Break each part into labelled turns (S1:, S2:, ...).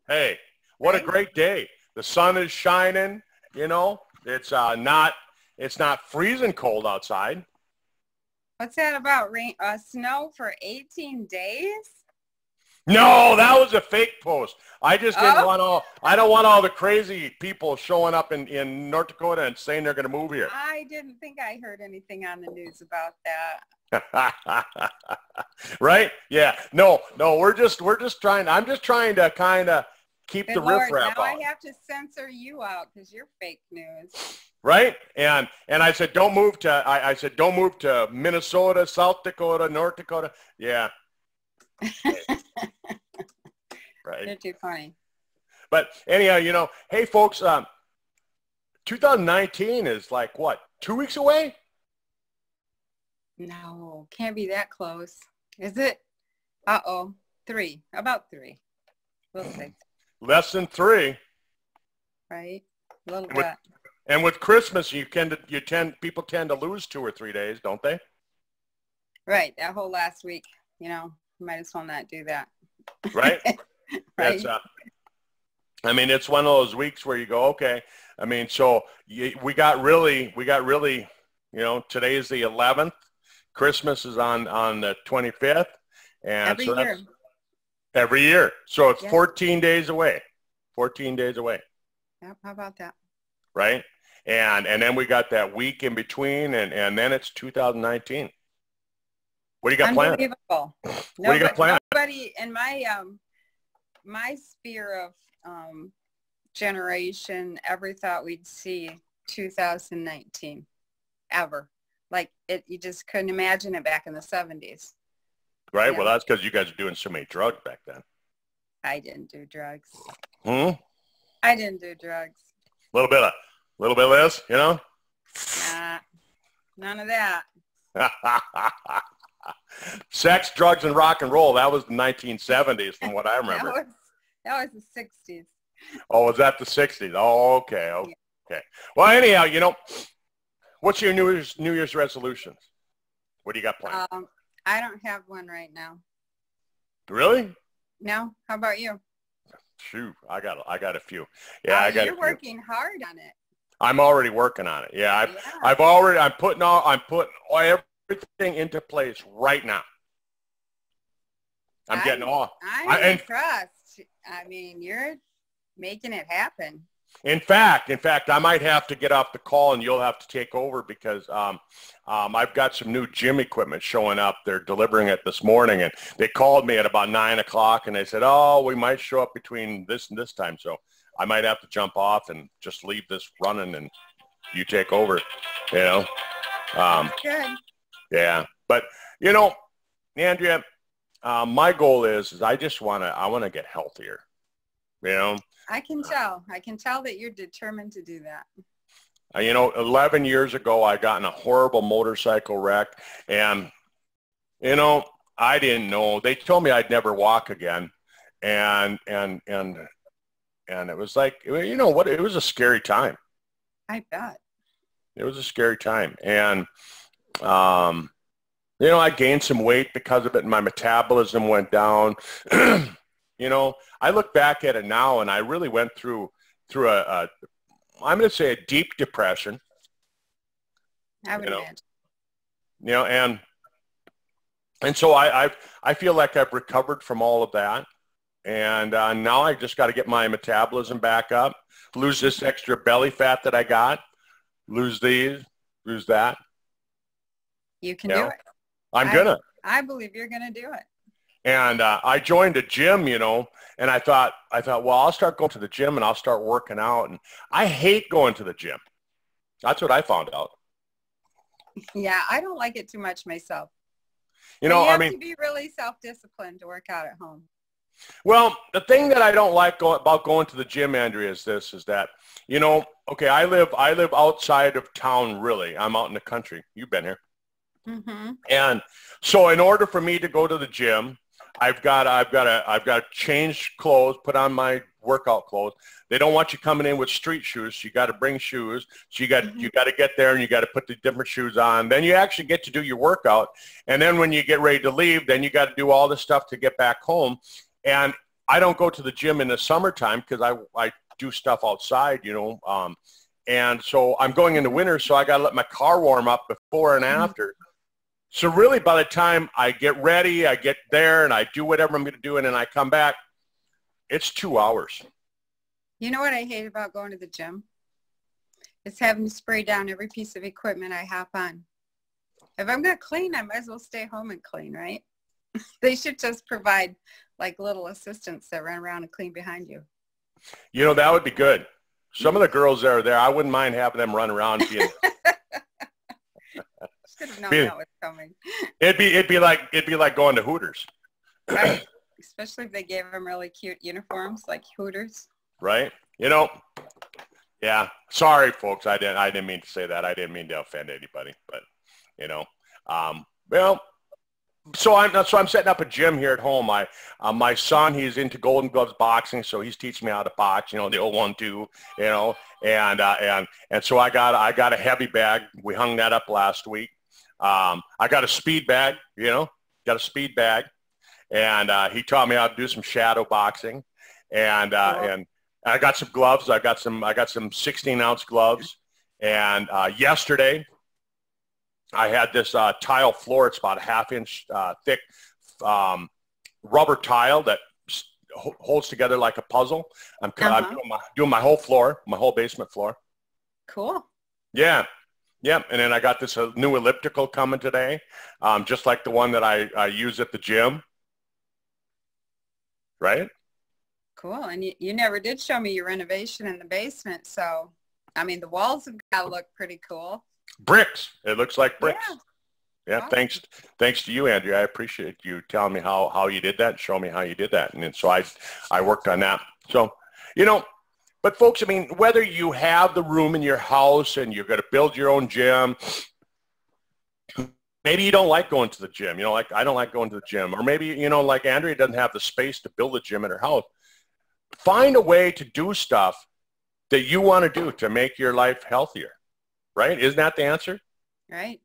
S1: Hey, what a
S2: right?
S1: great day. The sun is shining, you know. It's not freezing cold outside.
S2: What's that about rain, snow for 18 days?
S1: No, that was a fake post.
S2: Oh,
S1: I don't want all the crazy people showing up in North Dakota and saying they're going to move here.
S2: I didn't think I heard anything on the news about that.
S1: Right? Yeah. No, no, I'm just trying to kind of keep the
S2: Good Lord, now
S1: riffraff
S2: I
S1: out.
S2: have to censor you out because you're fake news.
S1: Right? And I said don't move to I said don't move to Minnesota, South Dakota, North Dakota. Yeah, right.
S2: You're too funny.
S1: But anyhow, hey folks, 2019 is like what, 2 weeks away?
S2: No, can't be that close. Is it? Uh-oh. Three. About three. We'll see.
S1: Less than three.
S2: Right? A little
S1: And with,
S2: bit.
S1: and with Christmas, people tend to lose 2 or 3 days, don't they?
S2: Right. That whole last week, might as well not do that.
S1: Right?
S2: Right?
S1: That's I mean, it's one of those weeks where you go, okay. I mean, so we got really, today is the 11th. Christmas is on the 25th. And
S2: Every
S1: so
S2: year.
S1: that's every year. So it's
S2: Yeah.
S1: 14 days away. 14 days away.
S2: Yep. How about that?
S1: Right? And then we got that week in between, and then it's 2019. What do you got planned?
S2: Unbelievable.
S1: What do you got planned?
S2: Nobody in my sphere of generation ever thought we'd see 2019 ever. Like you just couldn't imagine it back in the 70s.
S1: Right?
S2: Yeah.
S1: Well, that's because you guys are doing so many drugs back then.
S2: I didn't do drugs.
S1: Hmm?
S2: I didn't do drugs.
S1: A little bit of this,
S2: Nah, none of that.
S1: Sex, drugs, and rock and roll. That was the 1970s from what I remember.
S2: That was the 60s.
S1: Oh, was that the 60s? Oh, okay. Okay. Well, anyhow, what's your New Year's resolutions? What do you got planned?
S2: I don't have one right now.
S1: Really?
S2: No? How about you?
S1: Shoot, I got a few. Yeah, I got a few.
S2: You're working hard on it.
S1: I'm already working on it. Yeah, I'm putting everything into place right now. I'm
S2: impressed. I mean, you're making it happen.
S1: In fact, I might have to get off the call and you'll have to take over because I've got some new gym equipment showing up. They're delivering it this morning, and they called me at about 9 o'clock, and they said, "Oh, we might show up between this and this time." So I might have to jump off and just leave this running, and you take over.
S2: Good.
S1: Yeah, but Andrea, my goal is I want to get healthier.
S2: I can tell. I can tell that you're determined to do that.
S1: 11 years ago, I got in a horrible motorcycle wreck, and, I didn't know. They told me I'd never walk again, and it was like, it was a scary time.
S2: I bet.
S1: It was a scary time, and, I gained some weight because of it, and my metabolism went down. I look back at it now, and I really went through I'm going to say a deep depression.
S2: I would imagine.
S1: And so I feel like I've recovered from all of that, and now I just got to get my metabolism back up, lose this extra belly fat that I got, lose that.
S2: You can do it. I believe you're gonna do it.
S1: And I joined a gym, and I thought, well, I'll start going to the gym and I'll start working out. And I hate going to the gym. That's what I found out.
S2: Yeah, I don't like it too much myself.
S1: You
S2: have to be really self-disciplined to work out at home.
S1: Well, the thing that I don't like about going to the gym, Andrea, is that, okay, I live outside of town, really. I'm out in the country. You've been here.
S2: Mm-hmm.
S1: And so in order for me to go to the gym, I've got to change clothes, put on my workout clothes. They don't want you coming in with street shoes. So you got to bring shoes. So you got to get there and you got to put the different shoes on. Then you actually get to do your workout. And then when you get ready to leave, then you got to do all this stuff to get back home. And I don't go to the gym in the summertime because I do stuff outside, and so I'm going in the winter, so I got to let my car warm up before and after. So really, by the time I get ready, I get there, and I do whatever I'm going to do, and then I come back, it's 2 hours.
S2: You know what I hate about going to the gym? It's having to spray down every piece of equipment I hop on. If I'm going to clean, I might as well stay home and clean, right? They should just provide like little assistants that run around and clean behind you.
S1: That would be good. Some of the girls that are there, I wouldn't mind having them run around. Should
S2: have known that was coming.
S1: It'd be like going to Hooters.
S2: Right. Especially if they gave them really cute uniforms like Hooters.
S1: Right. Yeah. Sorry, folks. I didn't mean to say that. I didn't mean to offend anybody, but well, so I'm setting up a gym here at home. My son, he's into Golden Gloves boxing, so he's teaching me how to box. The 0-1-2, and so I got a heavy bag. We hung that up last week. I got a speed bag. And he taught me how to do some shadow boxing, and I got some gloves. I got some 16-ounce gloves, and yesterday I had this tile floor. It's about a half-inch thick rubber tile that holds together like a puzzle. I'm doing my whole floor, my whole basement floor.
S2: Cool.
S1: Yeah. Yeah, and then I got this new elliptical coming today, just like the one that I use at the gym. Right?
S2: Cool. And you never did show me your renovation in the basement. So, I mean, the walls have got to look pretty cool.
S1: Bricks. It looks like bricks. Yeah.
S2: Wow.
S1: Thanks to you, Andrea. I appreciate you telling me how you did that and showing me how you did that. And then, so I worked on that. So, but folks, I mean, whether you have the room in your house and you're going to build your own gym, maybe you don't like going to the gym. Like I don't like going to the gym. Or maybe, like Andrea doesn't have the space to build a gym in her house. Find a way to do stuff that you want to do to make your life healthier. Right? Isn't that the answer?
S2: Right.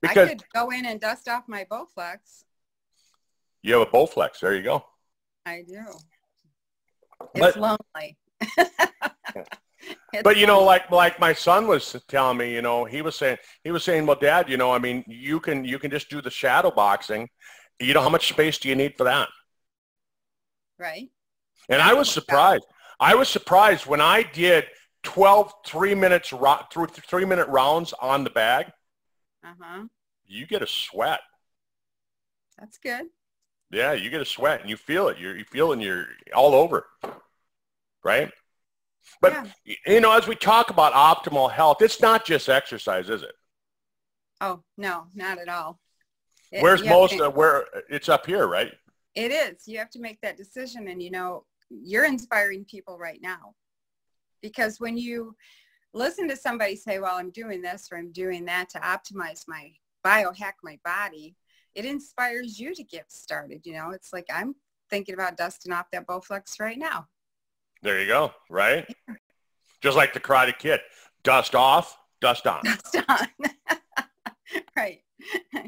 S1: Because
S2: I could go in and dust off my Bowflex.
S1: You have a Bowflex. There you go.
S2: I do. It's lonely.
S1: But like my son was telling me, he was saying, well, Dad, I mean, you can just do the shadow boxing. How much space do you need for that?
S2: Right.
S1: And I was surprised. I was surprised when I did 12 3-minute rounds on the bag. You get a sweat.
S2: That's good.
S1: Yeah, you get a sweat and you feel it. You feel it and you're all over. Right? But, as we talk about optimal health, it's not just exercise, is it?
S2: Oh, no, not at all.
S1: Where it's up here, right?
S2: It is. You have to make that decision. And, you're inspiring people right now. Because when you listen to somebody say, well, I'm doing this or I'm doing that to optimize my biohack my body, it inspires you to get started. It's like I'm thinking about dusting off that Bowflex right now.
S1: There you go, right? Yeah. Just like the Karate Kid. Dust off, dust on.
S2: Dust on. Right.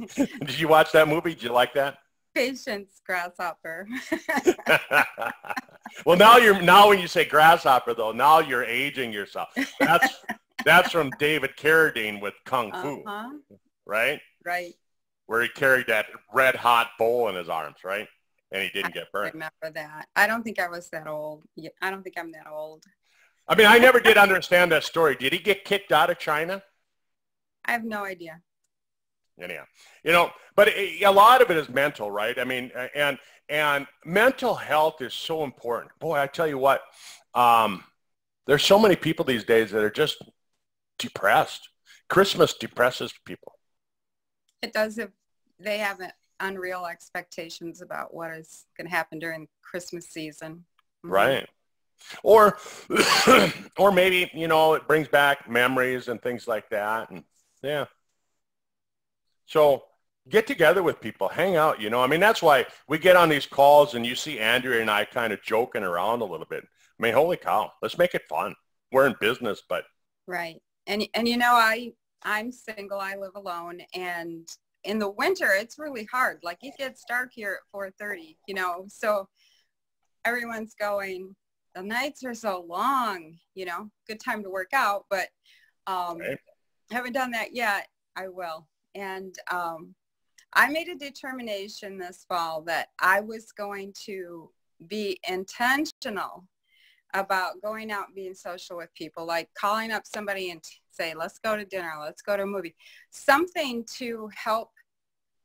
S1: Did you watch that movie? Did you like that?
S2: Patience, grasshopper.
S1: Well, now when you say grasshopper, though, now you're aging yourself. That's from David Carradine with Kung Fu, right?
S2: Right.
S1: Where he carried that red hot bowl in his arms, right? And he didn't get burned.
S2: I remember that. I don't think I was that old. I don't think I'm that old.
S1: I mean, I never did understand that story. Did he get kicked out of China?
S2: I have no idea.
S1: Anyhow, but a lot of it is mental, right? I mean, and mental health is so important. Boy, I tell you what, there's so many people these days that are just depressed. Christmas depresses people.
S2: It does if they have unreal expectations about what is going to happen during Christmas season.
S1: Right. Or maybe, it brings back memories and things like that. And yeah. So get together with people, hang out, I mean, that's why we get on these calls and you see Andrea and I kind of joking around a little bit. I mean, holy cow, let's make it fun. We're in business, but. Right.
S2: And I'm single, I live alone, and in the winter, it's really hard. Like it gets dark here at 4:30, so everyone's going, the nights are so long, you know, good time to work out, but
S1: Right.
S2: haven't done that yet. I will. And I made a determination this fall that I was going to be intentional about going out and being social with people, like calling up somebody and say, let's go to dinner, let's go to a movie, something to help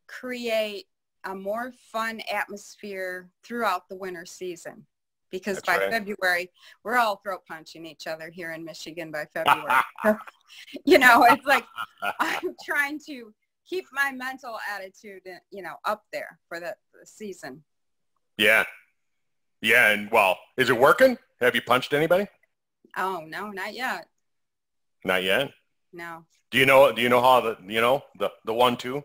S2: create a more fun atmosphere throughout the winter season. Because
S1: That's
S2: by
S1: right.
S2: February, we're all throat punching each other here in Michigan by February. You know, it's like I'm trying to keep my mental attitude, you know, up there for the season.
S1: Yeah. Yeah. And well, is it working? Have you punched anybody?
S2: Oh, no, not yet.
S1: Not yet.
S2: No.
S1: Do you know how the 1-2?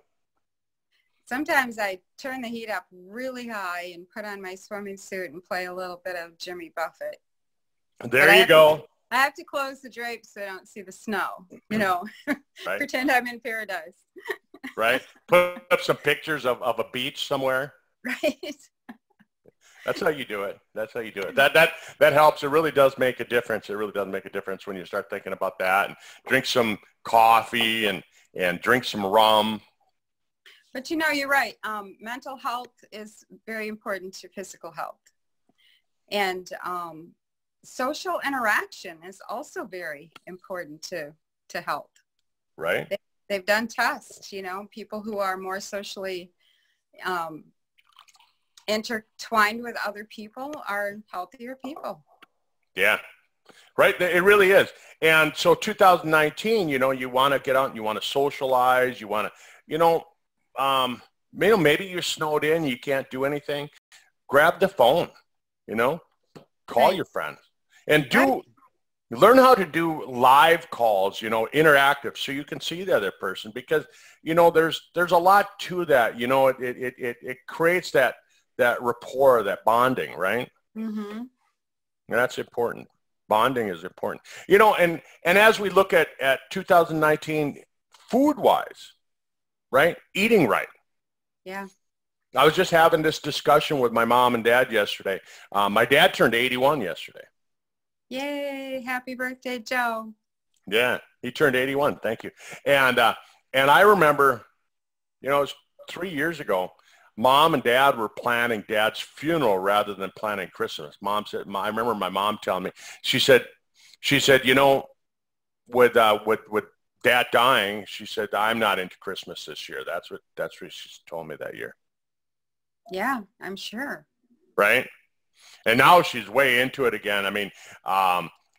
S2: Sometimes I turn the heat up really high and put on my swimming suit and play a little bit of Jimmy Buffett.
S1: There you go.
S2: I have to close the drapes so I don't see the snow, you know,
S1: Right.
S2: pretend I'm in paradise.
S1: Right. Put up some pictures of a beach somewhere.
S2: Right.
S1: That's how you do it. That's how you do it. That helps. It really does make a difference. It really does make a difference when you start thinking about that, and drink some coffee and drink some rum.
S2: But you know, you're right. Mental health is very important to physical health. And social interaction is also very important to health.
S1: Right.
S2: They've done tests, you know, people who are more socially intertwined with other people are healthier people.
S1: Yeah. Right. It really is. And so 2019, you know, you want to get out and you want to socialize. You want to, maybe you're snowed in, you can't do anything. Grab the phone, call
S2: Right.
S1: your friends and learn how to do live calls, interactive, so you can see the other person, because, there's a lot to that. It creates that rapport, that bonding, right?
S2: Mm-hmm.
S1: And that's important. Bonding is important. And as we look at 2019 food-wise, right? Eating right.
S2: Yeah.
S1: I was just having this discussion with my mom and dad yesterday. My dad turned 81 yesterday.
S2: Yay. Happy birthday, Joe.
S1: Yeah, he turned 81. Thank you. And I remember, it was 3 years ago, Mom and Dad were planning Dad's funeral rather than planning Christmas. Mom said, I remember my mom telling me, she said, with Dad dying, she said, I'm not into Christmas this year. That's what she told me that year.
S2: Yeah, I'm sure.
S1: Right. And now she's way into it again. I mean,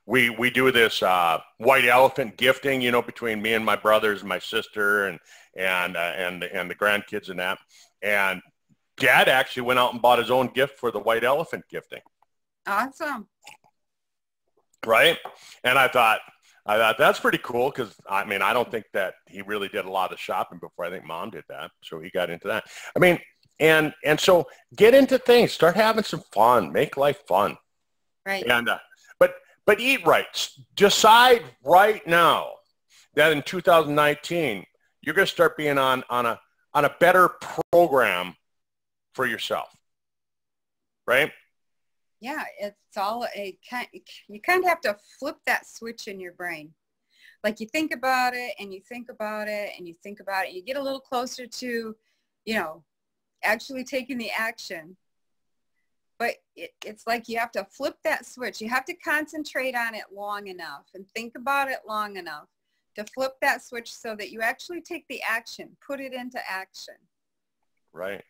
S1: we do this white elephant gifting, between me and my brothers and my sister and the grandkids and that. And Dad actually went out and bought his own gift for the white elephant gifting.
S2: Awesome.
S1: Right. And I thought that's pretty cool, because I mean, I don't think that he really did a lot of shopping before. I think Mom did that. So he got into that. I mean, and so get into things, start having some fun, make life fun.
S2: Right.
S1: And, but eat right. Decide right now that in 2019, you're going to start being on a better program for yourself. Right?
S2: Yeah, it's all you kind of have to flip that switch in your brain. Like you think about it and you think about it and you think about it. You get a little closer to, actually taking the action. But it's like you have to flip that switch. You have to concentrate on it long enough and think about it long enough to flip that switch so that you actually take the action, put it into action.
S1: Right.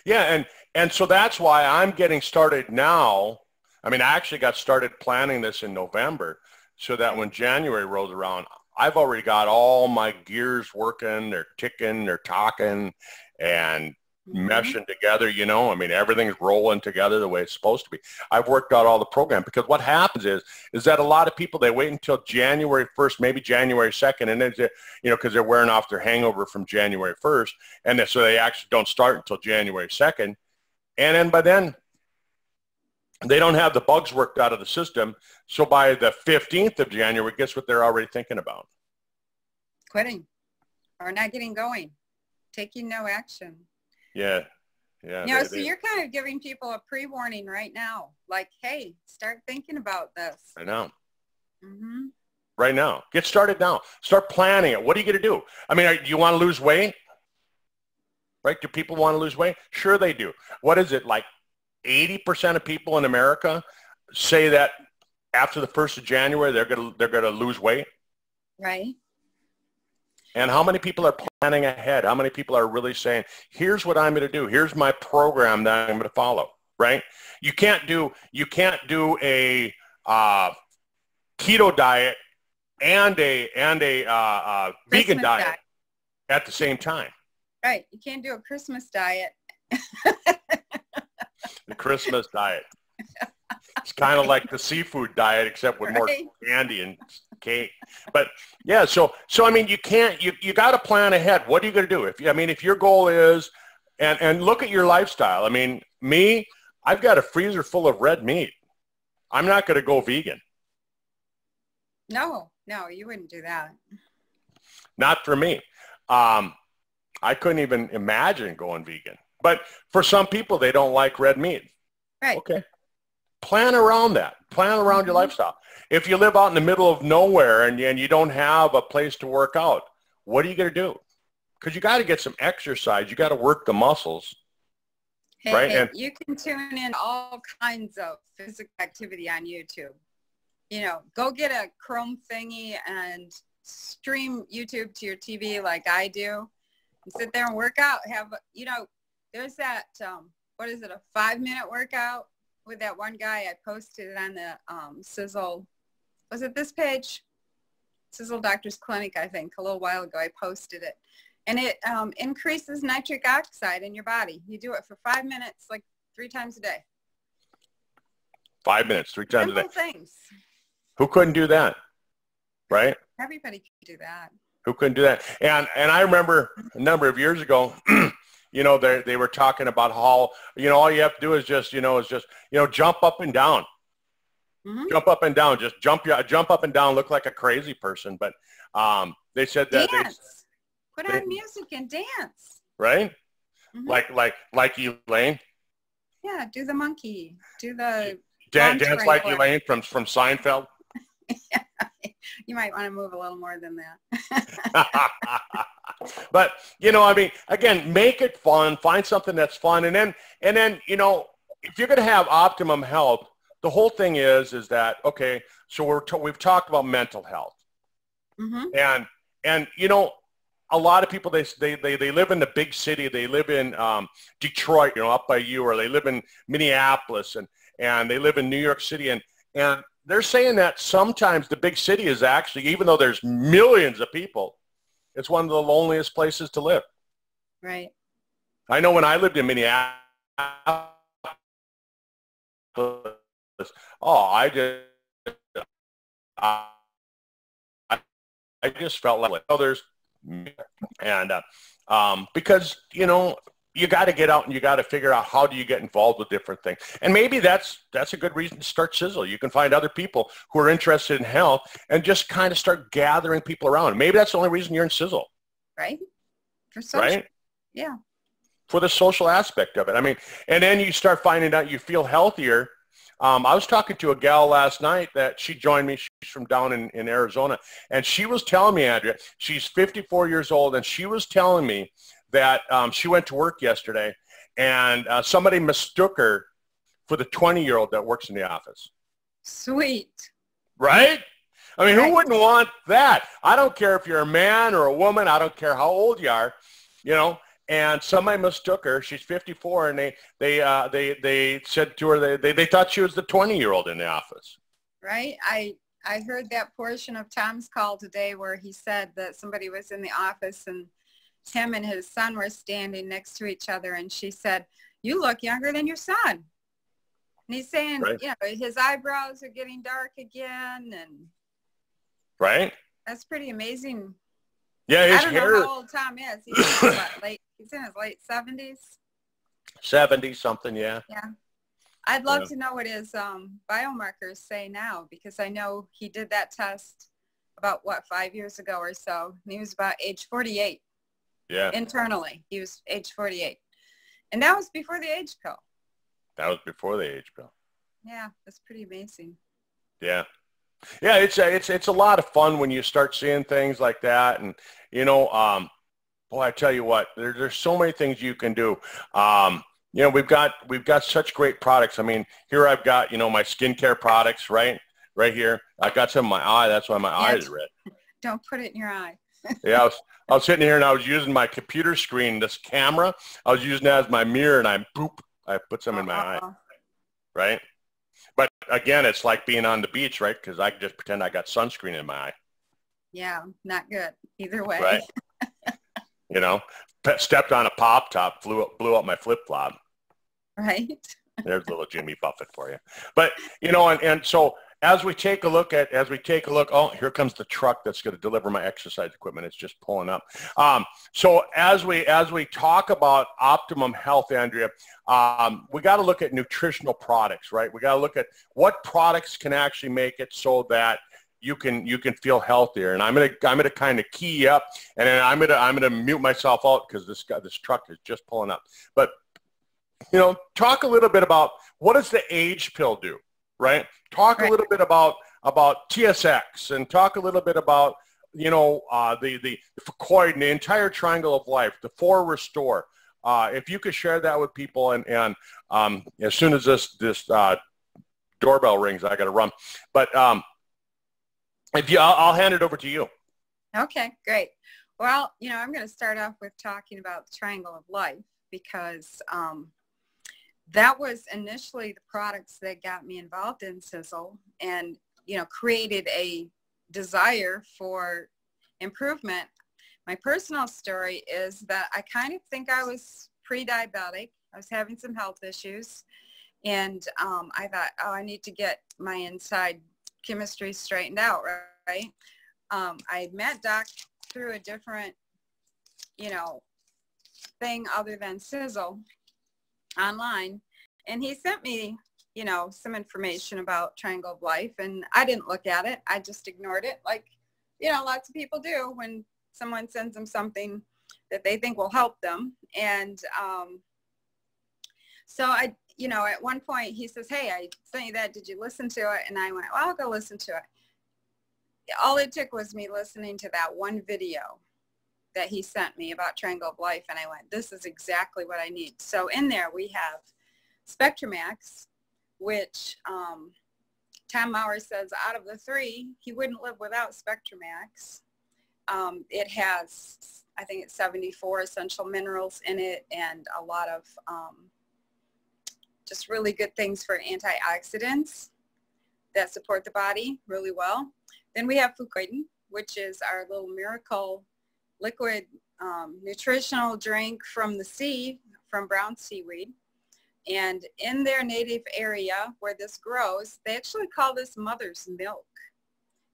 S1: Yeah, and so that's why I'm getting started now. I mean, I actually got started planning this in November, so that when January rolls around, I've already got all my gears working, they're ticking, they're talking, and meshing together, I mean, everything's rolling together the way it's supposed to be. I've worked out all the program, because what happens is that a lot of people, they wait until January 1st, maybe January 2nd, and then, because they're wearing off their hangover from January 1st, and so they actually don't start until January 2nd. And then by then, they don't have the bugs worked out of the system. So by the 15th of January, guess what they're already thinking about?
S2: Quitting or not getting going, taking no action.
S1: Yeah. Yeah.
S2: You know, so you're kind of giving people a pre-warning right now. Like, hey, start thinking about this.
S1: I know.
S2: Mm-hmm.
S1: Right now. Get started now. Start planning it. What are you going to do? I mean, do you want to lose weight? Right? Do people want to lose weight? Sure they do. What is it, like 80% of people in America say that after the 1st of January they're going to lose weight?
S2: Right.
S1: And how many people are planning ahead? How many people are really saying, here's what I'm going to do. Here's my program that I'm going to follow, right? You can't do a keto diet and a vegan diet at the same time.
S2: Right. You can't do a Christmas diet.
S1: The Christmas diet. It's kind of like the seafood diet, except with more candy and cake. But yeah, so I mean, you got to plan ahead. What are you going to do? If your goal is, and look at your lifestyle. I mean, I've got a freezer full of red meat. I'm not going to go vegan.
S2: No, you wouldn't do that.
S1: Not for me. I couldn't even imagine going vegan. But for some people, they don't like red meat.
S2: Right.
S1: Okay. Plan around that. Plan around your lifestyle. If you live out in the middle of nowhere and you don't have a place to work out, what are you going to do? Because you got to get some exercise. You got to work the muscles.
S2: Hey,
S1: right?
S2: And you can tune in all kinds of physical activity on YouTube. You know, go get a Chrome thingy and stream YouTube to your TV like I do. And sit there and work out. There's that, what is it, a 5-minute workout with that one guy. I posted it on the Sizzle, was it this page? Sizzle Doctor's Clinic, I think, a little while ago. I posted it. And it increases nitric oxide in your body. You do it for 5 minutes, like 3 times a day.
S1: 5 minutes, 3 times a day.
S2: Simple things.
S1: Who couldn't do that? Right?
S2: Everybody can do that.
S1: Who couldn't do that? And I remember a number of years ago, they were talking about how, all you have to do is just jump up and down. Mm-hmm. Jump up and down. Just jump up and down, look like a crazy person. But they said that
S2: dance. Put on music and dance.
S1: Right? Mm-hmm. Like Elaine?
S2: Yeah, do the monkey. Do the
S1: dance like Elaine from Seinfeld.
S2: Yeah. You might want to move a little more than that.
S1: But, again, make it fun. Find something that's fun. And then, if you're going to have optimum health, the whole thing is that, okay, so we've talked about mental health. Mm-hmm. And a lot of people, they live in the big city. They live in Detroit, up by you, or they live in Minneapolis, and they live in New York City. And they're saying that sometimes the big city is actually, even though there's millions of people, it's one of the loneliest places to live.
S2: Right.
S1: I know when I lived in Minneapolis, I just felt like, there's, and because, you got to get out and you got to figure out how do you get involved with different things. And maybe that's a good reason to start Sizzle. You can find other people who are interested in health and just kind of start gathering people around. Maybe that's the only reason you're in Sizzle.
S2: Right. For social.
S1: Right?
S2: Yeah.
S1: For the social aspect of it. I mean, and then you start finding out you feel healthier. I was talking to a gal last night that she joined me. She's from down in Arizona. And she was telling me, Andrea, she's 54 years old, and she was telling me that she went to work yesterday, and somebody mistook her for the 20-year-old that works in the office.
S2: Sweet.
S1: Right? I mean, who wouldn't want that? I don't care if you're a man or a woman. I don't care how old you are, And somebody mistook her. She's 54, and they said to her they thought she was the 20-year-old in the office.
S2: Right. I heard that portion of Tom's call today where he said that somebody was in the office and him and his son were standing next to each other, and she said, "You look younger than your son." And he's saying, his eyebrows are getting dark again, and
S1: right.
S2: That's pretty amazing.
S1: Yeah,
S2: I don't know how old Tom is. He's in his late 70s.
S1: 70 something, yeah.
S2: Yeah. I'd love to know what his biomarkers say now, because I know he did that test about 5 years ago or so. And he was about age 48.
S1: Yeah.
S2: Internally, he was age 48. And that was before the age pill.
S1: That was before the age pill.
S2: Yeah, that's pretty amazing.
S1: Yeah. Yeah, it's a lot of fun when you start seeing things like that. And, you know, boy, I tell you what, there's so many things you can do. You know, we've got such great products. I mean, here I've got, you know, my skincare products, right here. I got some in my eye. That's why my eye is red.
S2: Don't put it in your eye.
S1: Yeah, I was sitting here and I was using my computer screen, this camera. I was using that as my mirror, and I put some in my eye, right? But again, it's like being on the beach, right? Because I can just pretend I got sunscreen in my eye.
S2: Yeah, not good either way.
S1: Right. You know, stepped on a pop top, blew up my flip flop.
S2: Right.
S1: There's a little Jimmy Buffett for you. But you know, and so as we take a look, oh, here comes the truck that's going to deliver my exercise equipment. It's just pulling up. So as we talk about Optimum Health, Andrea, we got to look at nutritional products, right? We got to look at what products can actually make it so that you can feel healthier. And I'm gonna kind of key up, and then I'm gonna mute myself out because this truck is just pulling up. But you know, talk a little bit about what does the age pill do, right? Talk a little bit about TSX, and talk a little bit about, you know, the Fucoid and the entire triangle of life, the 4 Restore. If you could share that with people, and as soon as this doorbell rings, I got to run. But I'll hand it over to you.
S2: Okay, great. Well, you know, I'm going to start off with talking about the triangle of life, because that was initially the products that got me involved in Sizzle, and, you know, created a desire for improvement. My personal story is that I kind of think I was pre-diabetic. I was having some health issues, and I thought, oh, I need to get my inside chemistry straightened out, right? I met Doc through a different, you know, thing other than Sizzle online, and he sent me, you know, some information about Triangle of Life, and I didn't look at it. I just ignored it, like, you know, lots of people do when someone sends them something that they think will help them. And so I, you know, at one point he says, hey, I sent you that, did you listen to it? And I went, well, I'll go listen to it. All it took was me listening to that one video that he sent me about Triangle of Life, and I went, this is exactly what I need. So in there we have Spectramax, which Tom Maurer says out of the 3, he wouldn't live without Spectramax. It has, I think it's 74 essential minerals in it, and a lot of just really good things for antioxidants that support the body really well. Then we have Fucoid, which is our little miracle liquid nutritional drink from the sea, from brown seaweed. And in their native area where this grows, they actually call this mother's milk.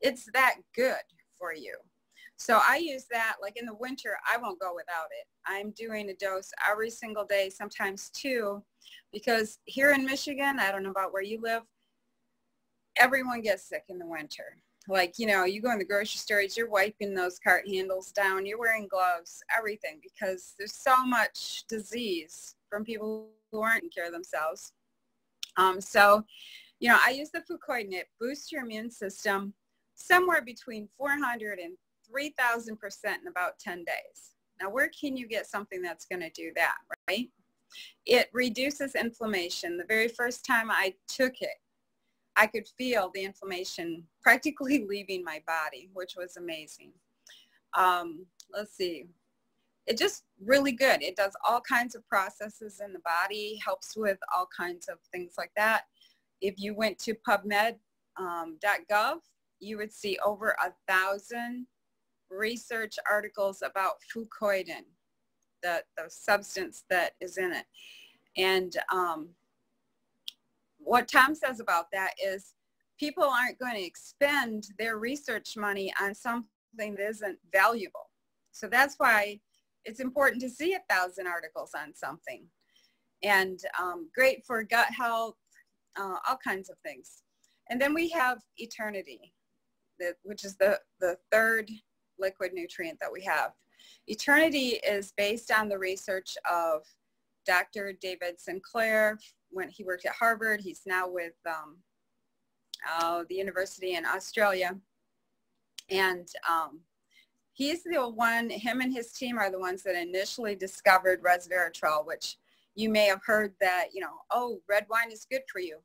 S2: It's that good for you. So I use that, like in the winter, I won't go without it. I'm doing a dose every single day, sometimes 2, because here in Michigan, I don't know about where you live, everyone gets sick in the winter. Like, you know, you go in the grocery stores, you're wiping those cart handles down, you're wearing gloves, everything, because there's so much disease from people who aren't taking care of themselves. So, you know, I use the Fucoid, and it boosts your immune system somewhere between 400 and 3,000% in about 10 days. Now, where can you get something that's going to do that, right? It reduces inflammation. The very first time I took it, I could feel the inflammation practically leaving my body, which was amazing. Let's see. It's just really good. It does all kinds of processes in the body, helps with all kinds of things like that. If you went to PubMed.gov, you would see over 1,000 research articles about Fucoid, the substance that is in it. And what Tom says about that is people aren't going to expend their research money on something that isn't valuable. So that's why it's important to see 1,000 articles on something. And great for gut health, all kinds of things. And then we have Eternity, which is the 3rd liquid nutrient that we have. Eternity is based on the research of Dr. David Sinclair, when he worked at Harvard, he's now with the university in Australia. And he's the one, him and his team are the ones that initially discovered resveratrol, which you may have heard that, you know, oh, red wine is good for you.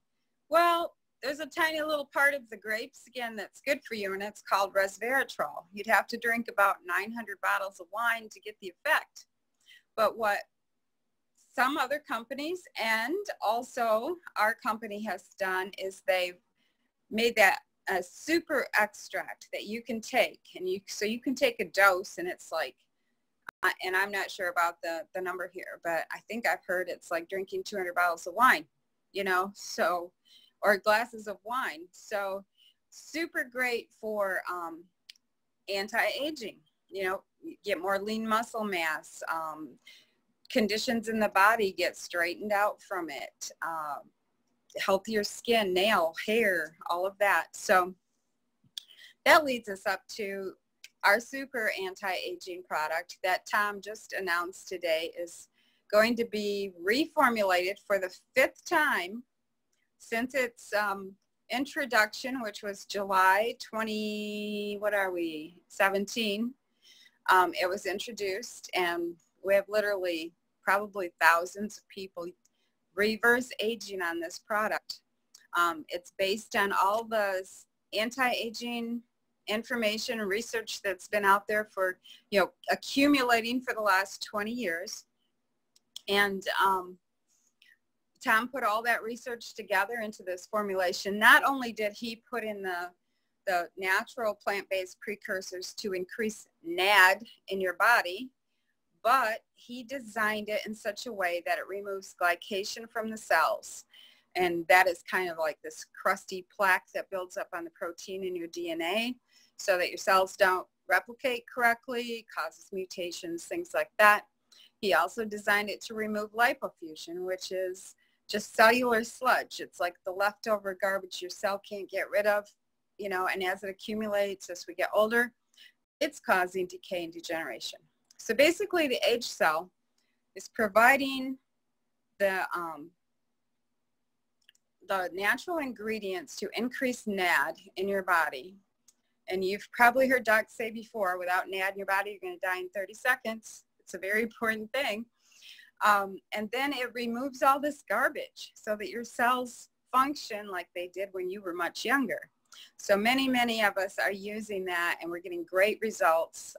S2: Well, there's a tiny little part of the grape skin that's good for you, and it's called resveratrol. You'd have to drink about 900 bottles of wine to get the effect. But what some other companies and also our company has done is they've made that a super extract that you can take, and so you can take a dose, and it's like, and I'm not sure about the number here, but I think I've heard it's like drinking 200 bottles of wine, you know, so, or glasses of wine. So super great for anti-aging, you know, get more lean muscle mass, conditions in the body get straightened out from it, healthier skin, nail, hair, all of that. So that leads us up to our super anti-aging product that Tom just announced today is going to be reformulated for the 5th time since its introduction, which was July 17. It was introduced, and we have literally probably thousands of people reverse aging on this product. It's based on all the anti-aging information and research that's been out there for, you know, accumulating for the last 20 years. And Tom put all that research together into this formulation. Not only did he put in the natural plant-based precursors to increase NAD in your body, but he designed it in such a way that it removes glycation from the cells. And that is kind of like this crusty plaque that builds up on the protein in your DNA so that your cells don't replicate correctly, causes mutations, things like that. He also designed it to remove lipofuscin, which is just cellular sludge. It's like the leftover garbage your cell can't get rid of, you know, and as it accumulates as we get older, it's causing decay and degeneration. So basically the age cell is providing the natural ingredients to increase NAD in your body. And you've probably heard docs say before, without NAD in your body, you're going to die in 30 seconds. It's a very important thing. And then it removes all this garbage so that your cells function like they did when you were much younger. So many of us are using that, and we're getting great results.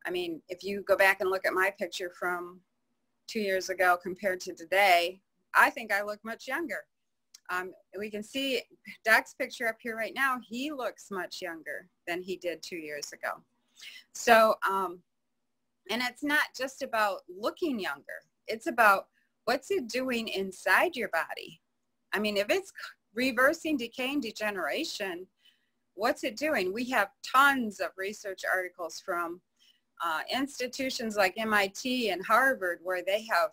S2: I mean, if you go back and look at my picture from 2 years ago compared to today, I think I look much younger. We can see Doc's picture up here right now. He looks much younger than he did 2 years ago. So, and it's not just about looking younger. It's about what's it doing inside your body. I mean, if it's reversing decay and degeneration, what's it doing? We have tons of research articles from institutions like MIT and Harvard where they have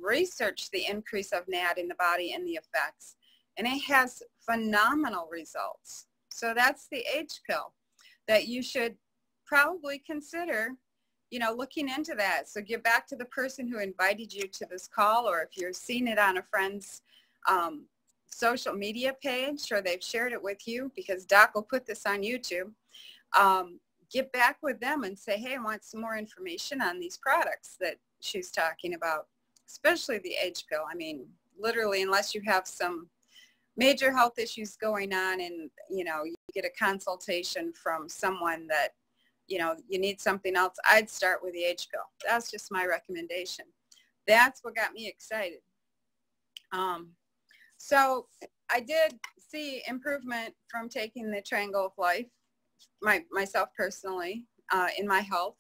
S2: researched the increase of NAD in the body and the effects, and it has phenomenal results. So that's the age pill that you should probably consider, you know, looking into that. So get back to the person who invited you to this call, or if you're seeing it on a friend's social media page, or they've shared it with you, because Doc will put this on YouTube. Get back with them and say, hey, I want some more information on these products that she's talking about, especially the age pill. I mean, literally, unless you have some major health issues going on and, you know, you get a consultation from someone that, you know, you need something else, I'd start with the age pill. That's just my recommendation. That's what got me excited. So I did see improvement from taking the Triangle of Life, myself personally, in my health.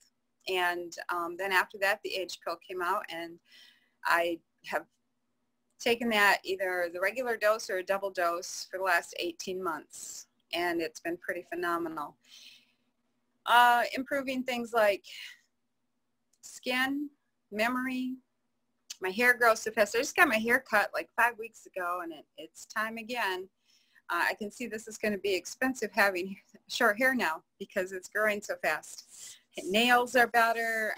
S2: And then after that, the age pill came out, and I have taken that either the regular dose or a double dose for the last 18 months. And it's been pretty phenomenal. Improving things like skin, memory. My hair grows so fast. I just got my hair cut like 5 weeks ago, and it's time again. I can see this is going to be expensive having short hair now because it's growing so fast. Nails are better.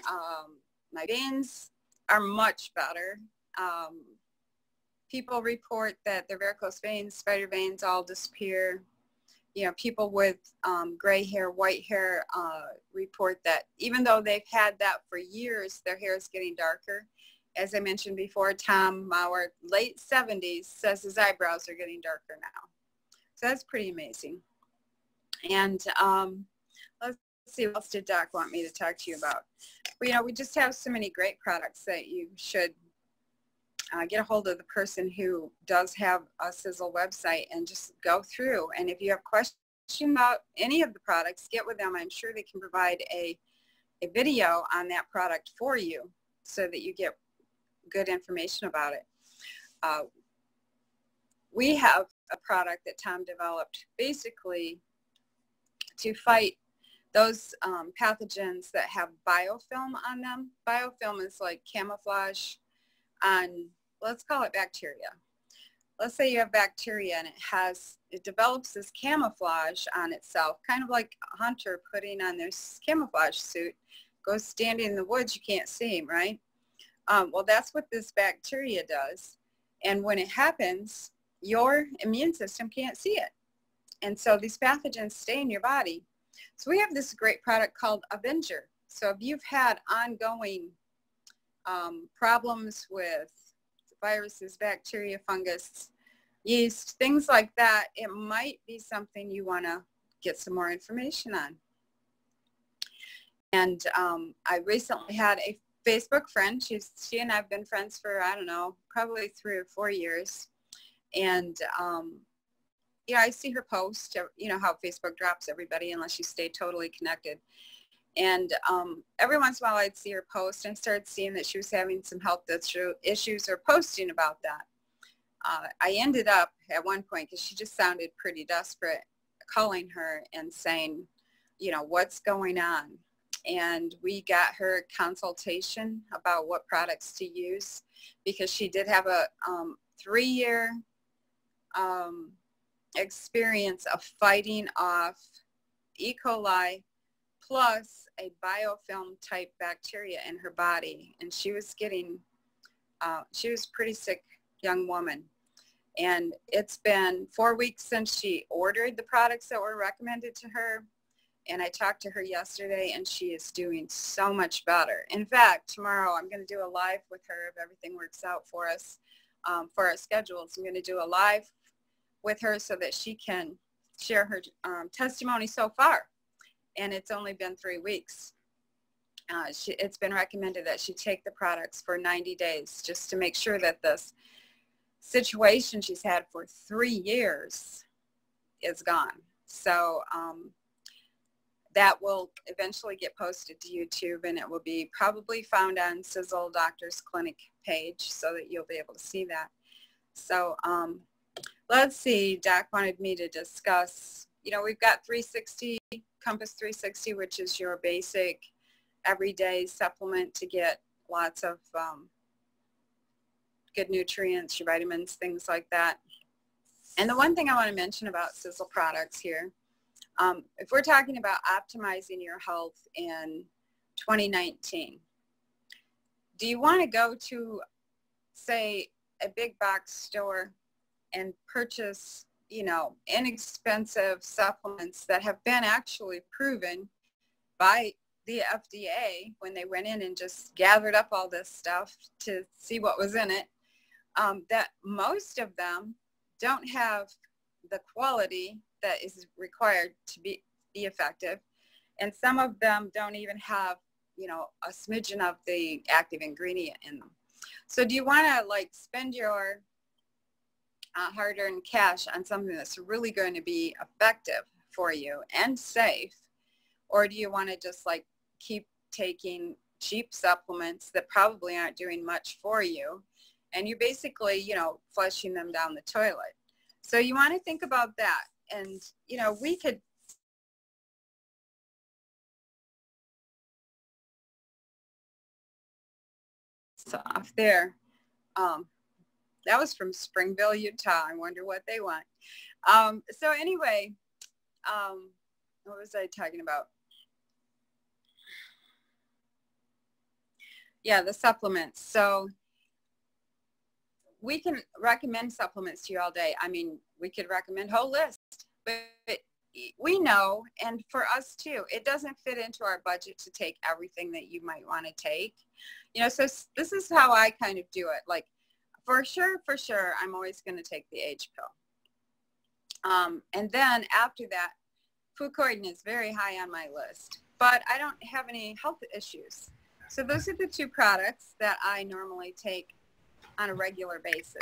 S2: My veins are much better. People report that their varicose veins, spider veins all disappear. You know, people with gray hair, white hair report that even though they've had that for years, their hair is getting darker. As I mentioned before, Tom Mauer, late 70s, says his eyebrows are getting darker now. So that's pretty amazing. And let's see, what else did Doc want me to talk to you about? Well, you know, we just have so many great products that you should get a hold of the person who does have a Sizzle website and just go through. And if you have questions about any of the products, get with them. I'm sure they can provide a video on that product for you so that you get good information about it. We have a product that Tom developed basically to fight those pathogens that have biofilm on them. Biofilm is like camouflage on, let's call it bacteria. Let's say you have bacteria and it develops this camouflage on itself, kind of like a hunter putting on their camouflage suit, goes standing in the woods, you can't see him, right? Well, that's what this bacteria does. And when it happens, your immune system can't see it. And so these pathogens stay in your body. So we have this great product called Avenger. So if you've had ongoing problems with viruses, bacteria, fungus, yeast, things like that, it might be something you want to get some more information on. And I recently had a Facebook friend. She and I have been friends for, I don't know, probably 3 or 4 years. And yeah, I see her post, you know how Facebook drops everybody unless you stay totally connected. And every once in a while I'd see her post and started seeing that she was having some health issues or posting about that. I ended up at one point, because she just sounded pretty desperate, calling her and saying, you know, what's going on? And we got her consultation about what products to use, because she did have a 3-year experience of fighting off E. coli plus a biofilm type bacteria in her body. And she was getting, she was a pretty sick young woman. And it's been 4 weeks since she ordered the products that were recommended to her. And I talked to her yesterday, and she is doing so much better. In fact, tomorrow I'm going to do a live with her if everything works out for us, for our schedules. I'm going to do a live with her so that she can share her testimony so far. And it's only been 3 weeks. It's been recommended that she take the products for 90 days just to make sure that this situation she's had for 3 years is gone. So that will eventually get posted to YouTube, and it will be probably found on Sizzle Doctors Clinic page so that you'll be able to see that. So let's see, Doc wanted me to discuss, you know, we've got 360, Compass 360, which is your basic everyday supplement to get lots of good nutrients, your vitamins, things like that. And the one thing I want to mention about Sizzle products here, if we're talking about optimizing your health in 2019, do you want to go to, say, a big box store and purchase, you know, inexpensive supplements that have been actually proven by the FDA when they went in and just gathered up all this stuff to see what was in it, that most of them don't have the quality that is required to be effective. And some of them don't even have, you know, a smidgen of the active ingredient in them. So do you want to like spend your hard-earned cash on something that's really going to be effective for you and safe? Or do you want to just like keep taking cheap supplements that probably aren't doing much for you, and you're basically, you know, flushing them down the toilet? So you want to think about that. And, you know, we could off there. That was from Springville, Utah. I wonder what they want. So anyway, what was I talking about? Yeah, the supplements. So we can recommend supplements to you all day. I mean, we could recommend whole list, but we know, and for us too, it doesn't fit into our budget to take everything that you might want to take. You know, so this is how I kind of do it. Like, for sure, I'm always going to take the age pill. And then after that, fucoidan is very high on my list, but I don't have any health issues. So those are the two products that I normally take on a regular basis.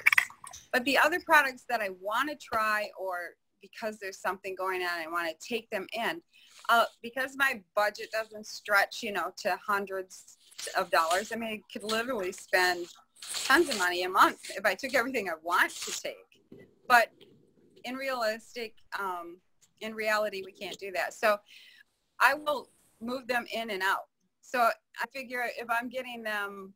S2: But the other products that I want to try, or because there's something going on, I want to take them in, because my budget doesn't stretch, you know, to hundreds of dollars. I mean, I could literally spend tons of money a month if I took everything I want to take. But in reality, we can't do that. So I will move them in and out. So I figure if I'm getting them,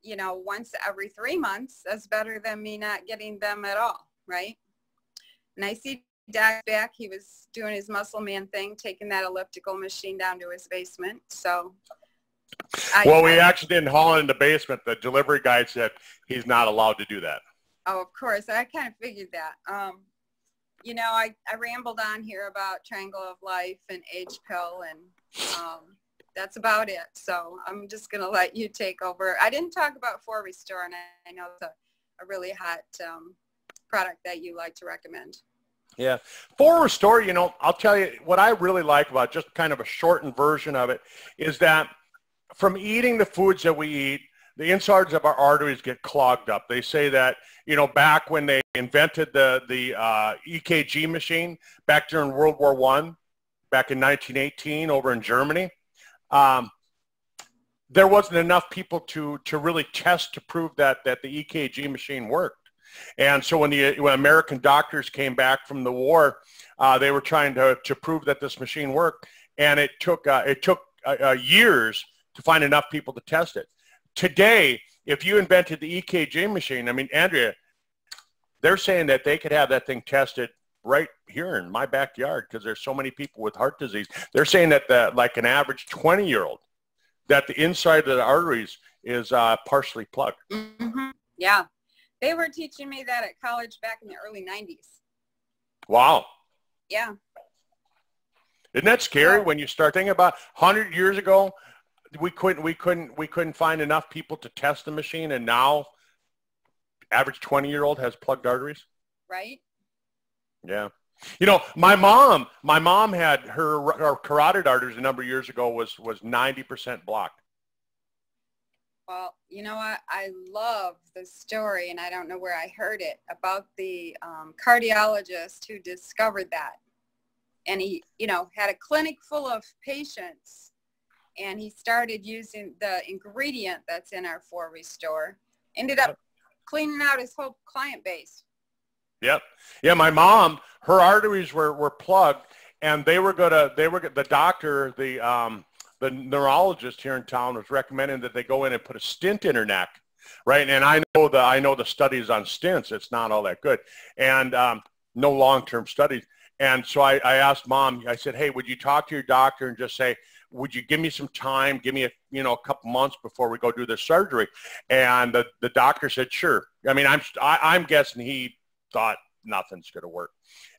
S2: you know, once every 3 months, that's better than me not getting them at all, right? And I see Dad back. He was doing his muscle man thing, taking that elliptical machine down to his basement. So
S1: we actually didn't haul it in the basement. The delivery guy said he's not allowed to do that.
S2: Oh, of course. I kind of figured that. You know, I rambled on here about Triangle of Life and Age Pill, and that's about it. So I'm just going to let you take over. I didn't talk about 4 Restore, and I know it's a really hot product that you like to recommend.
S1: Yeah. 4 Restore, you know, I'll tell you what I really like about just kind of a shortened version of it is that from eating the foods that we eat, the insides of our arteries get clogged up. They say that, you know, back when they invented the EKG machine back during World War I, back in 1918 over in Germany, there wasn't enough people to really test to prove that the EKG machine worked. And so when American doctors came back from the war, they were trying to prove that this machine worked, and it took years to find enough people to test it. Today, if you invented the EKG machine, I mean, Andrea, they're saying that they could have that thing tested right here in my backyard because there's so many people with heart disease. They're saying that like an average 20-year-old, that the inside of the arteries is partially plugged.
S2: Mm-hmm. Yeah. They were teaching me that at college back in the early 90s.
S1: Wow.
S2: Yeah.
S1: Isn't that scary when you start thinking about 100 years ago, we couldn't find enough people to test the machine, and now average 20-year-old has plugged arteries?
S2: Right.
S1: Yeah. You know, my mom had her carotid arteries a number of years ago was 90% blocked.
S2: Well, you know what? I love the story, and I don't know where I heard it, about the cardiologist who discovered that. And he, you know, had a clinic full of patients, and he started using the ingredient that's in our 4 Restore. Ended up cleaning out his whole client base.
S1: Yep. Yeah, my mom, her arteries were plugged, and the doctor, the neurologist here in town was recommending that they go in and put a stent in her neck, right? And I know the studies on stents. It's not all that good, and no long-term studies. And so I asked Mom. I said, "Hey, would you talk to your doctor and just say, would you give me some time? Give me a couple months before we go do the surgery?" And the doctor said, "Sure." I mean, I'm guessing he thought nothing's going to work.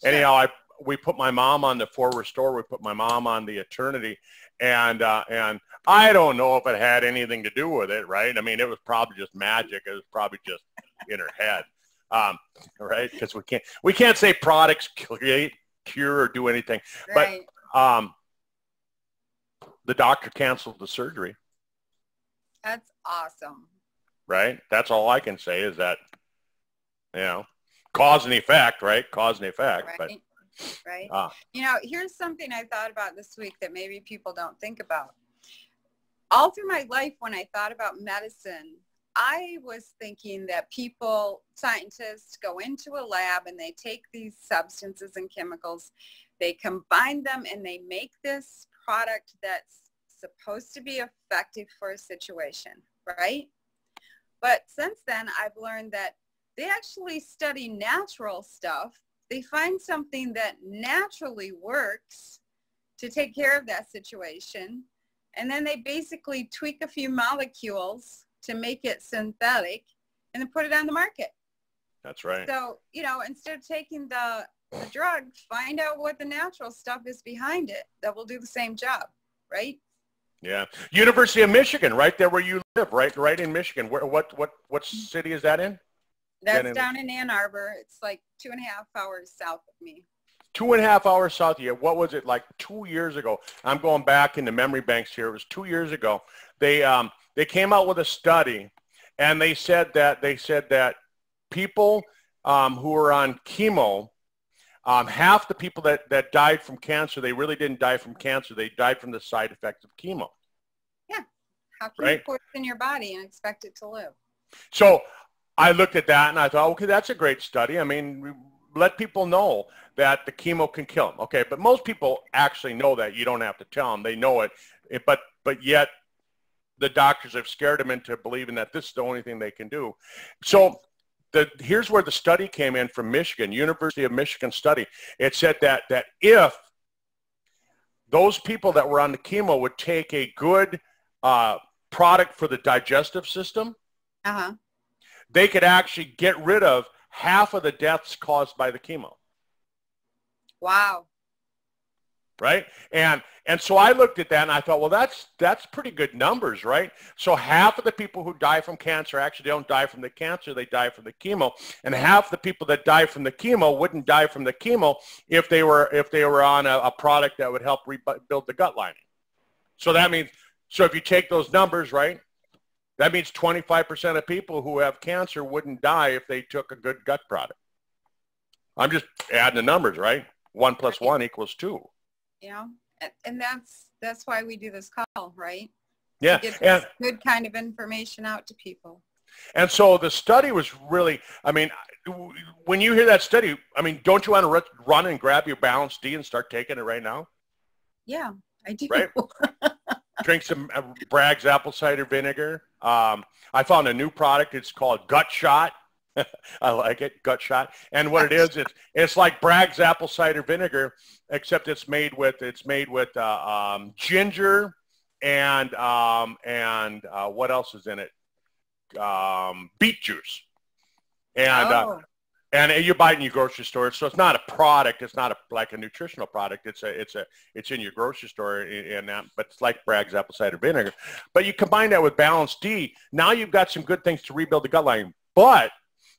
S1: Sure. Anyhow, we put my mom on the 4 Restore. We put my mom on the Eternity. And I don't know if it had anything to do with it, right? I mean, it was probably just magic. It was probably just in her head, right? Because we can't say products cure or do anything. Right. But the doctor canceled the surgery.
S2: That's awesome.
S1: Right? That's all I can say is that, you know, cause and effect, right? Cause and effect.
S2: Right.
S1: But
S2: right. You know, here's something I thought about this week that maybe people don't think about. All through my life, when I thought about medicine, I was thinking that scientists go into a lab and they take these substances and chemicals, they combine them, and they make this product that's supposed to be effective for a situation, right? But since then, I've learned that they actually study natural stuff. They find something that naturally works to take care of that situation. And then they basically tweak a few molecules to make it synthetic and then put it on the market.
S1: That's right.
S2: So, you know, instead of taking the drug, find out what the natural stuff is behind it that will do the same job, right?
S1: Yeah. University of Michigan, right there where you live, right in Michigan. Where, what city is that in?
S2: That's down in Ann Arbor. It's like 2.5 hours south of me.
S1: 2.5 hours south of you. What was it like 2 years ago? I'm going back in the memory banks here. It was 2 years ago. They came out with a study, and they said that people who are on chemo, half the people that died from cancer, they really didn't die from cancer. They died from the side effects of chemo.
S2: Yeah. How can you poison your body and expect it to live?
S1: So I looked at that and I thought, okay, that's a great study. I mean, let people know that the chemo can kill them. Okay, but most people actually know that. You don't have to tell them. They know it. But yet the doctors have scared them into believing that this is the only thing they can do. So here's where the study came in from Michigan, University of Michigan study. It said that if those people that were on the chemo would take a good product for the digestive system, they could actually get rid of half of the deaths caused by the chemo.
S2: Wow.
S1: Right? And so I looked at that and I thought, well, that's pretty good numbers, right? So half of the people who die from cancer actually don't die from the cancer, they die from the chemo. And half the people that die from the chemo wouldn't die from the chemo if they were on a product that would help rebuild the gut lining. So that means, so if you take those numbers, right, that means 25% of people who have cancer wouldn't die if they took a good gut product. I'm just adding the numbers, right? 1 + 1 = 2.
S2: Yeah, and that's why we do this call, right?
S1: Yeah,
S2: to get this good kind of information out to people.
S1: And so the study was really, I mean, when you hear that study, I mean, don't you want to run and grab your Balance D and start taking it right now?
S2: Yeah, I do.
S1: Right? Drink some Bragg's apple cider vinegar. I found a new product. It's called Gut Shot. I like it, Gut Shot. And what it is, it's like Bragg's apple cider vinegar, except it's made with ginger and what else is in it? Beet juice. And you buy it in your grocery store. So it's not a product. It's not like a nutritional product. It's in your grocery store, but it's like Bragg's apple cider vinegar. But you combine that with Balance D. Now you've got some good things to rebuild the gut lining. But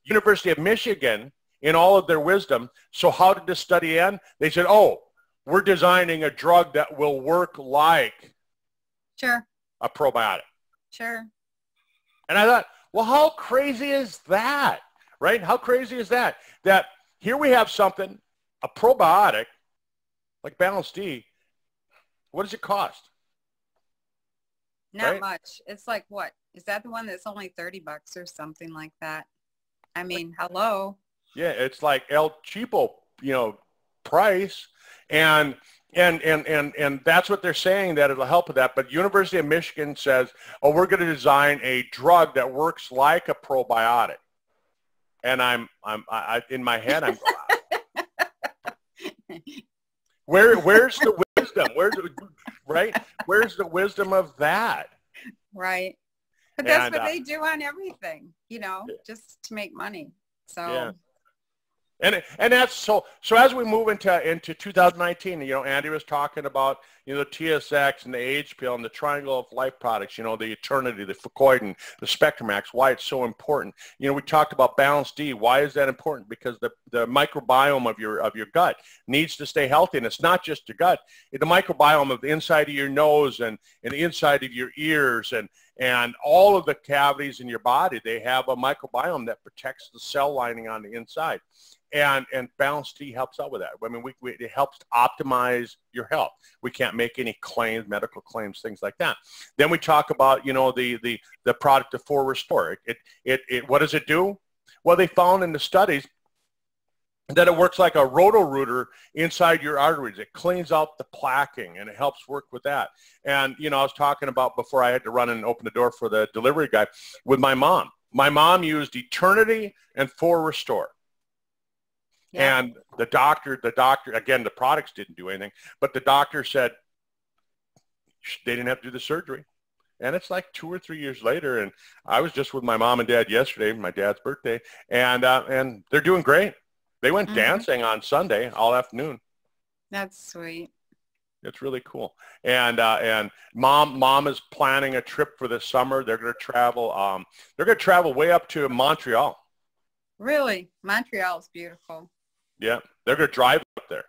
S1: University of Michigan, in all of their wisdom, so how did this study end? They said, oh, we're designing a drug that will work like a probiotic.
S2: Sure.
S1: And I thought, well, how crazy is that? Right? How crazy is that? That here we have something, a probiotic, like Balance D. What does it cost?
S2: Not much. It's like, what? Is that the one that's only $30 or something like that? I mean, hello. Yeah,
S1: it's like El Cheapo, price. And that's what they're saying, that it'll help with that. But University of Michigan says, oh, we're going to design a drug that works like a probiotic. And I'm in my head, I'm where's the wisdom? Where's the wisdom of that?
S2: Right. But that's what they do on everything, just to make money. So.
S1: Yeah. And that's so as we move into 2019, Andy was talking about, the TSX and the Age Pill and the Triangle of Life products, the Eternity, the Fucoidan, the Spectrumax, why it's so important. We talked about Balance D. Why is that important? Because the microbiome of your gut needs to stay healthy. And it's not just your gut. The microbiome of the inside of your nose and the inside of your ears and all of the cavities in your body, they have a microbiome that protects the cell lining on the inside. And Balance D helps out with that. I mean, it helps to optimize your health. We can't make any claims, medical claims, things like that. Then we talk about, the product, the 4Restore. What does it do? Well, they found in the studies that it works like a roto-rooter inside your arteries. It cleans out the plaquing, and it helps work with that. And, I was talking about before I had to run and open the door for the delivery guy with my mom. My mom used Eternity and 4Restore. Yeah. And the doctor, again, the products didn't do anything, but the doctor said, They didn't have to do the surgery. And it's like 2 or 3 years later, and I was just with my mom and dad yesterday, my dad's birthday, and they're doing great. They went dancing on Sunday all afternoon.
S2: That's sweet.
S1: It's really cool. And mom is planning a trip for this summer. They're going to travel. They're going to travel way up to Montreal.
S2: Really? Montreal is beautiful.
S1: Yeah, they're going to drive up there.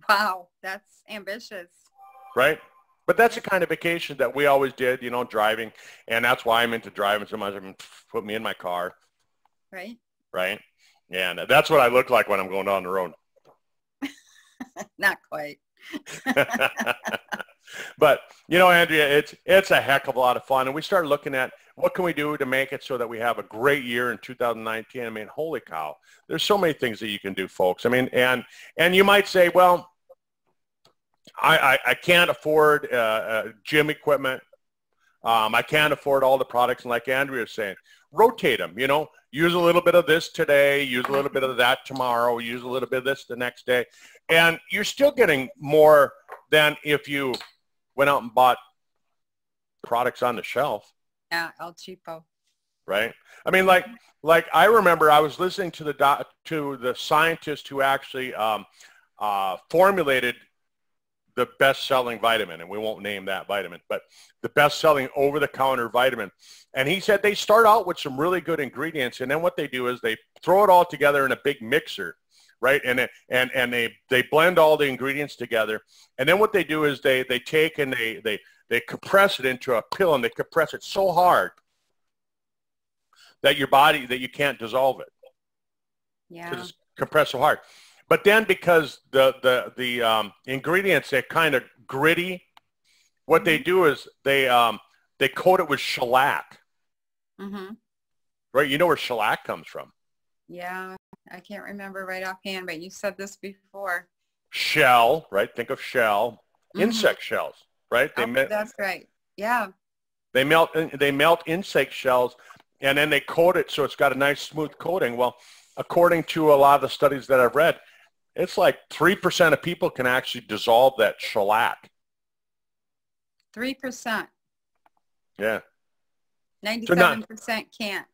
S2: Wow, that's ambitious.
S1: Right? But that's the kind of vacation that we always did, you know, driving. And that's why I'm into driving so much. I mean, put me in my car.
S2: Right.
S1: Right? And that's what I look like when I'm going down the road.
S2: Not quite.
S1: But, you know, Andrea, it's a heck of a lot of fun. And we start looking at what can we do to make it so that we have a great year in 2019. I mean, holy cow. There's so many things that you can do, folks. I mean, and you might say, well, I can't afford gym equipment. I can't afford all the products. And like Andrea was saying, rotate them, you know, use a little bit of this today, use a little bit of that tomorrow, use a little bit of this the next day. And you're still getting more than if you went out and bought products on the shelf.
S2: Yeah, El Cheapo.
S1: Right. I mean, like I remember I was listening to the scientist who actually formulated the best-selling vitamin, and we won't name that vitamin, but the best-selling over-the-counter vitamin. And he said they start out with some really good ingredients, and then what they do is they throw it all together in a big mixer, right? And they blend all the ingredients together, and then what they do is they take and they compress it into a pill, and they compress it so hard that you can't dissolve it.
S2: Yeah.
S1: Because it's compressed so hard. But then because the ingredients are kind of gritty, what they do is they coat it with shellac.
S2: Mm-hmm.
S1: Right? You know where shellac comes from.
S2: Yeah, I can't remember right offhand, but you said this before.
S1: Shell, right? Think of shell. Insect shells, right?
S2: That's right. Yeah.
S1: They melt insect shells, and then they coat it so it's got a nice smooth coating. Well, according to a lot of the studies that I've read, it's like 3% of people can actually dissolve that shellac.
S2: 3%.
S1: Yeah.
S2: 97% can't.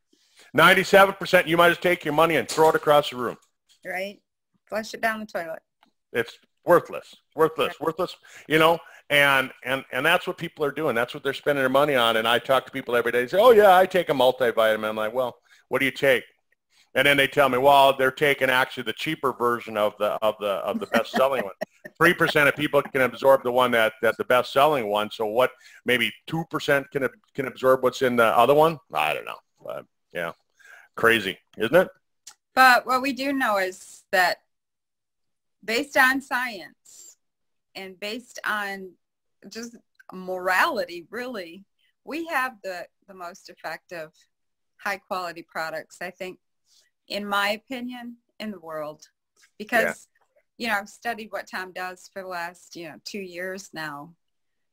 S1: 97%, you might just take your money and throw it across the room.
S2: Right. Flush it down the toilet.
S1: It's worthless, you know, and that's what people are doing. That's what they're spending their money on. And I talk to people every day. They say, oh, yeah, I take a multivitamin. I'm like, well, what do you take? And then they tell me, well, they're taking actually the cheaper version of the best-selling one. 3% of people can absorb the one that's the best-selling one. So what? Maybe 2% can absorb what's in the other one. I don't know. But, yeah, crazy, isn't it?
S2: But what we do know is that based on science and based on just morality, really, we have the most effective, high-quality products, I think, in my opinion, in the world. Because, you know, I've studied what Tom does for the last, 2 years now.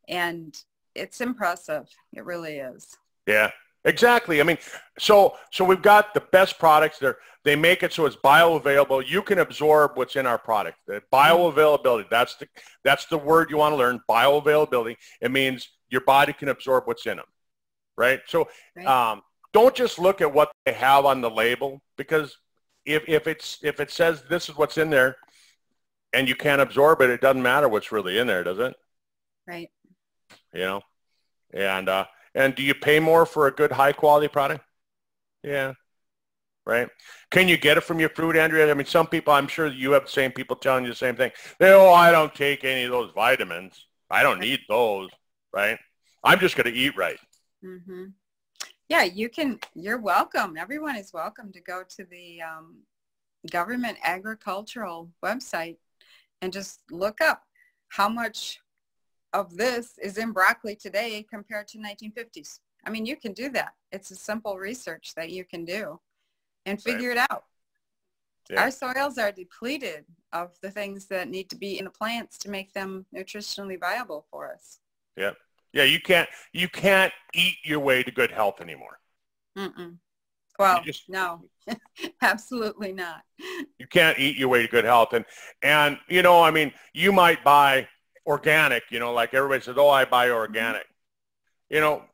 S2: And it's impressive. It really is.
S1: Yeah, exactly. I mean, so we've got the best products there. They make it so it's bioavailable. You can absorb what's in our product. The bioavailability, that's the word you want to learn, bioavailability. It means your body can absorb what's in them, right? So don't just look at what they have on the label, because if it says this is what's in there and you can't absorb it, it doesn't matter what's really in there, does it?
S2: Right.
S1: You know, and do you pay more for a good high quality product? Yeah. Right. Can you get it from your fruit, Andrea? I mean, some people, I'm sure you have the same people telling you the same thing. I don't take any of those vitamins. I don't need those. Right. I'm just going to eat right.
S2: Mm-hmm. Yeah, you're welcome. Everyone is welcome to go to the government agricultural website and just look up how much of this is in broccoli today compared to 1950s. I mean, you can do that. It's a simple research that you can do and figure it out. Yeah. Our soils are depleted of the things that need to be in the plants to make them nutritionally viable for us.
S1: Yeah. Yeah, you can't eat your way to good health anymore.
S2: Mm-mm. Well, no, absolutely not.
S1: You can't eat your way to good health. And I mean, you might buy organic, like everybody says, oh, I buy organic. You know,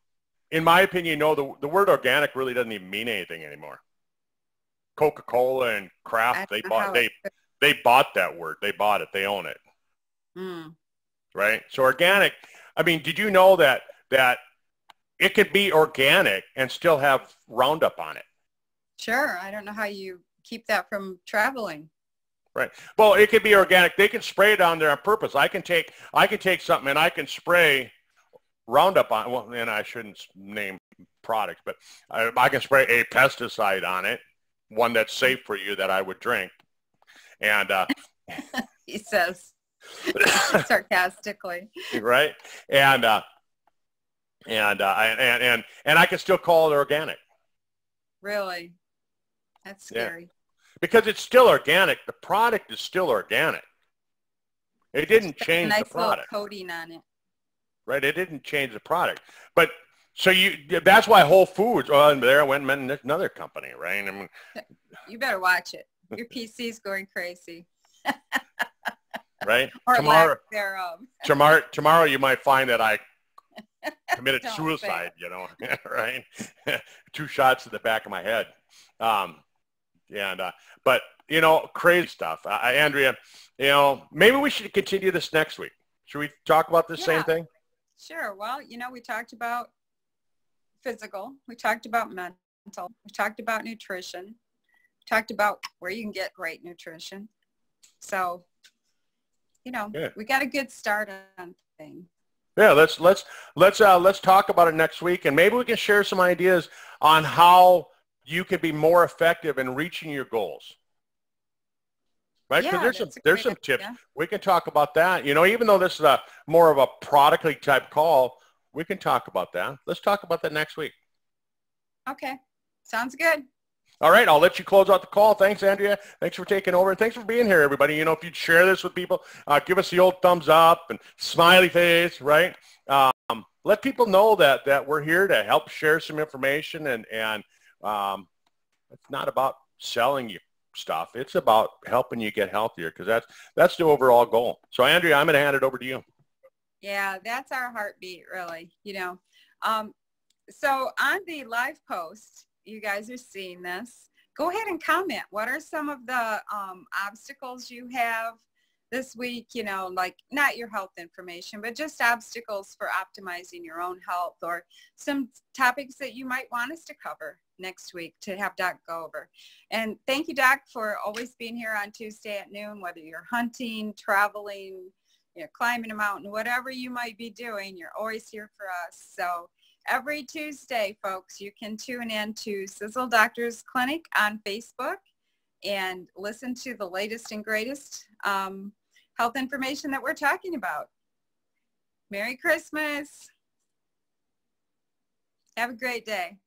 S1: in my opinion, the word organic really doesn't even mean anything anymore. Coca-Cola and
S2: I
S1: Kraft,
S2: don't know how it,
S1: they bought that word. They bought it. They own it.
S2: mm,
S1: Right? So organic, I mean, did you know that it could be organic and still have Roundup on it?
S2: sure. I don't know how you keep that from traveling.
S1: Right. Well, it could be organic. They can spray it on there on purpose. I can take something and I can spray Roundup on. Well, and I shouldn't name products, but I can spray a pesticide on it, one that's safe for you that I would drink, and
S2: He says sarcastically.
S1: right, and I can still call it organic.
S2: Really? That's
S1: Yeah.
S2: scary.
S1: Because it's still organic. The product is still organic. It didn't
S2: Got a
S1: change the
S2: nice little
S1: product,
S2: coating on it.
S1: right? It didn't change the product. But so that's why Whole Foods, oh, and there I went and met another company, right? I mean,
S2: You better watch it. Your PC's going crazy.
S1: right?
S2: Or
S1: Tomorrow,
S2: lack thereof.
S1: tomorrow you might find that I committed
S2: Don't
S1: suicide, right? 2 shots to the back of my head. But, crazy stuff. Andrea, maybe we should continue this next week. Should we talk about this same
S2: Yeah,
S1: thing?
S2: sure. Well, we talked about physical. We talked about mental. We talked about nutrition. We talked about where you can get great nutrition. So,
S1: Yeah.
S2: we got a good start on things.
S1: Yeah, let's talk about it next week, and maybe we can share some ideas on how you can be more effective in reaching your goals. Right? Because
S2: Yeah,
S1: there's
S2: that's a
S1: there's
S2: great
S1: some tips.
S2: idea.
S1: We can talk about that. Even though this is a more of a productly type call, we can talk about that. Let's talk about that next week.
S2: Okay. Sounds good.
S1: All right, I'll let you close out the call. Thanks, Andrea. Thanks for taking over. Thanks for being here, everybody. If you'd share this with people, give us the old thumbs up and smiley face, right? Let people know that we're here to help share some information, and it's not about selling you stuff. It's about helping you get healthier, because that's the overall goal. So, Andrea, I'm going to hand it over to you.
S2: Yeah, that's our heartbeat, really. So on the live post, you guys are seeing this. Go ahead and comment. What are some of the obstacles you have this week? Like not your health information, but just obstacles for optimizing your own health, or some topics that you might want us to cover next week to have Doc go over. And thank you, Doc, for always being here on Tuesday at noon, whether you're hunting, traveling, climbing a mountain, whatever you might be doing, you're always here for us. So every Tuesday, folks, you can tune in to Sizzle Doctors Clinic on Facebook and listen to the latest and greatest health information that we're talking about. Merry Christmas. Have a great day.